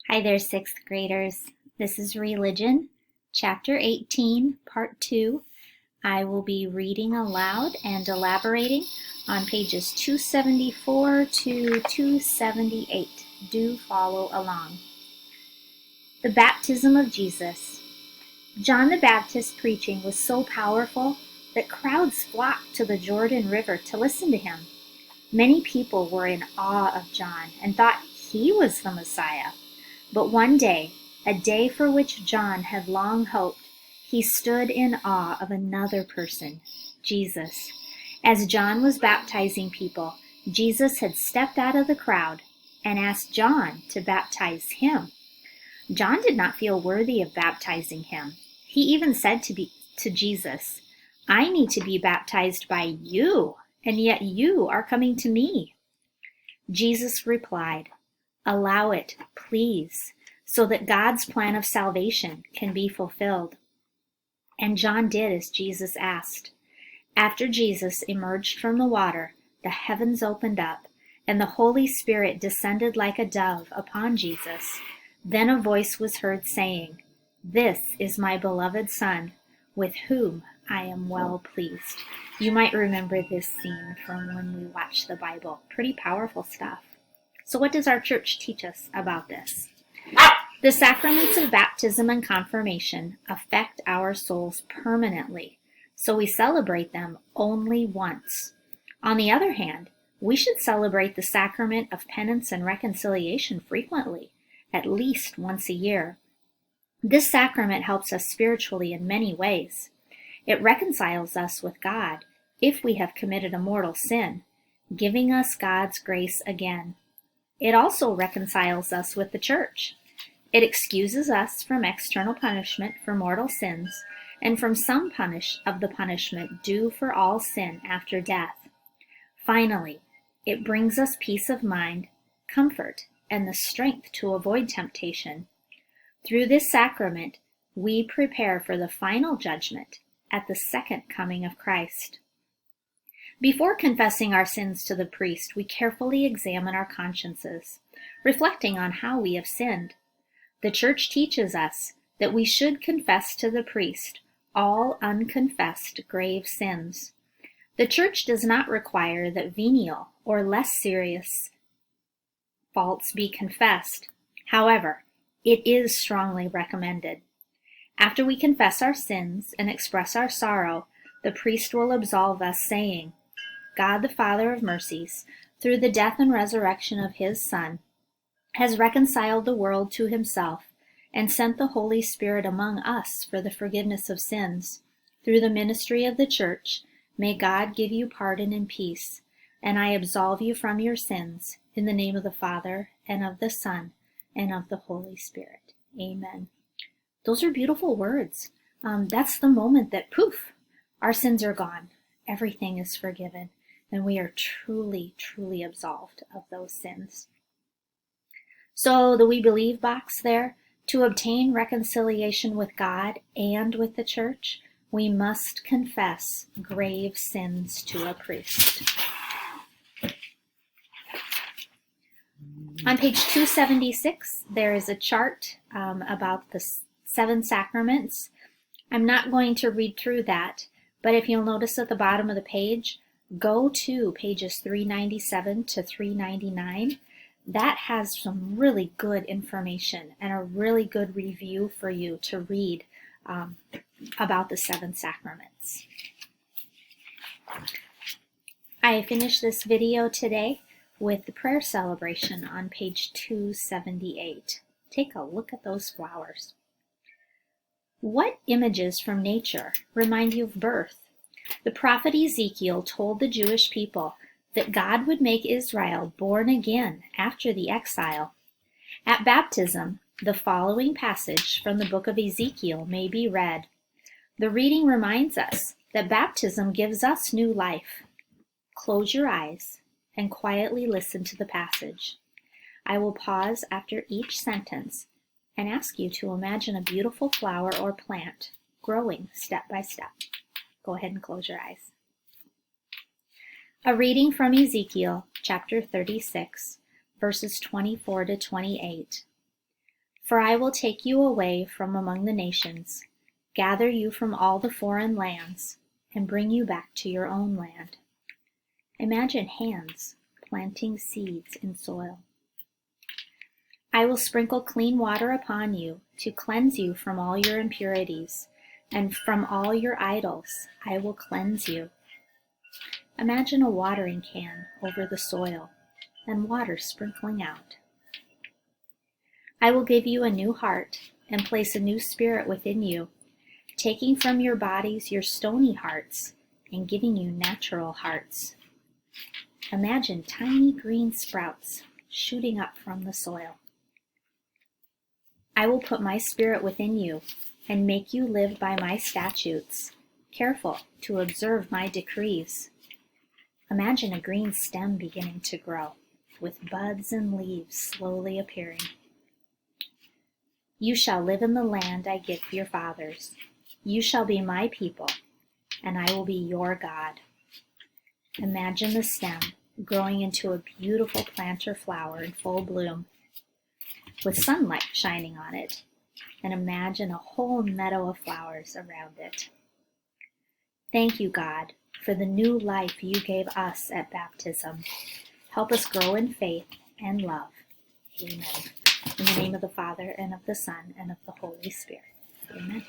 Hi there, sixth graders. This is Religion, Chapter 18, Part 2. I will be reading aloud and elaborating on pages 274 to 278. Do follow along. The Baptism of Jesus. John the Baptist's preaching was so powerful that crowds flocked to the Jordan River to listen to him. Many people were in awe of John and thought he was the Messiah. But one day, a day for which John had long hoped, he stood in awe of another person, Jesus. As John was baptizing people, Jesus had stepped out of the crowd and asked John to baptize him. John did not feel worthy of baptizing him. He even said to Jesus, "I need to be baptized by you, and yet you are coming to me." Jesus replied, "Allow it, please, so that God's plan of salvation can be fulfilled." And John did as Jesus asked. After Jesus emerged from the water, the heavens opened up, and the Holy Spirit descended like a dove upon Jesus. Then a voice was heard saying, "This is my beloved Son, with whom I am well pleased." You might remember this scene from when we watched the Bible. Pretty powerful stuff. So what does our church teach us about this? The sacraments of baptism and confirmation affect our souls permanently, so we celebrate them only once. On the other hand, we should celebrate the sacrament of penance and reconciliation frequently, at least once a year. This sacrament helps us spiritually in many ways. It reconciles us with God if we have committed a mortal sin, giving us God's grace again. It also reconciles us with the church. It excuses us from external punishment for mortal sins and from some of the punishment due for all sin after death. Finally, it brings us peace of mind, comfort, and the strength to avoid temptation. Through this sacrament, we prepare for the final judgment at the second coming of Christ. Before confessing our sins to the priest, we carefully examine our consciences, reflecting on how we have sinned. The Church teaches us that we should confess to the priest all unconfessed grave sins. The Church does not require that venial or less serious faults be confessed. However, it is strongly recommended. After we confess our sins and express our sorrow, the priest will absolve us, saying, "God the Father of mercies, through the death and resurrection of his Son, has reconciled the world to himself and sent the Holy Spirit among us for the forgiveness of sins. Through the ministry of the Church, may God give you pardon and peace, and I absolve you from your sins, in the name of the Father, and of the Son, and of the Holy Spirit. Amen." Those are beautiful words. That's the moment that, poof, our sins are gone. Everything is forgiven, and we are truly, truly absolved of those sins. So the "we believe" box there, to obtain reconciliation with God and with the church, we must confess grave sins to a priest. On page 276, there is a chart about the 7 sacraments. I'm not going to read through that, but if you'll notice at the bottom of the page, go to pages 397 to 399. That has some really good information and a really good review for you to read about the 7 sacraments. I finished this video today with the prayer celebration on page 278. Take a look at those flowers. What images from nature remind you of birth? The prophet Ezekiel told the Jewish people that God would make Israel born again after the exile. At baptism, the following passage from the book of Ezekiel may be read. The reading reminds us that baptism gives us new life. Close your eyes and quietly listen to the passage. I will pause after each sentence and ask you to imagine a beautiful flower or plant growing step by step. Go ahead and close your eyes. A reading from Ezekiel chapter 36, verses 24 to 28. For I will take you away from among the nations, gather you from all the foreign lands, and bring you back to your own land. Imagine hands planting seeds in soil. I will sprinkle clean water upon you to cleanse you from all your impurities, and from all your idols I will cleanse you. Imagine a watering can over the soil and water sprinkling out. I will give you a new heart and place a new spirit within you, taking from your bodies your stony hearts and giving you natural hearts. Imagine tiny green sprouts shooting up from the soil. I will put my spirit within you and make you live by my statutes, careful to observe my decrees. Imagine a green stem beginning to grow, with buds and leaves slowly appearing. You shall live in the land I give your fathers. You shall be my people, and I will be your God. Imagine the stem growing into a beautiful plant or flower in full bloom, with sunlight shining on it, and imagine a whole meadow of flowers around it. Thank you, God, for the new life you gave us at baptism. Help us grow in faith and love. Amen. In the name of the Father, and of the Son, and of the Holy Spirit. Amen.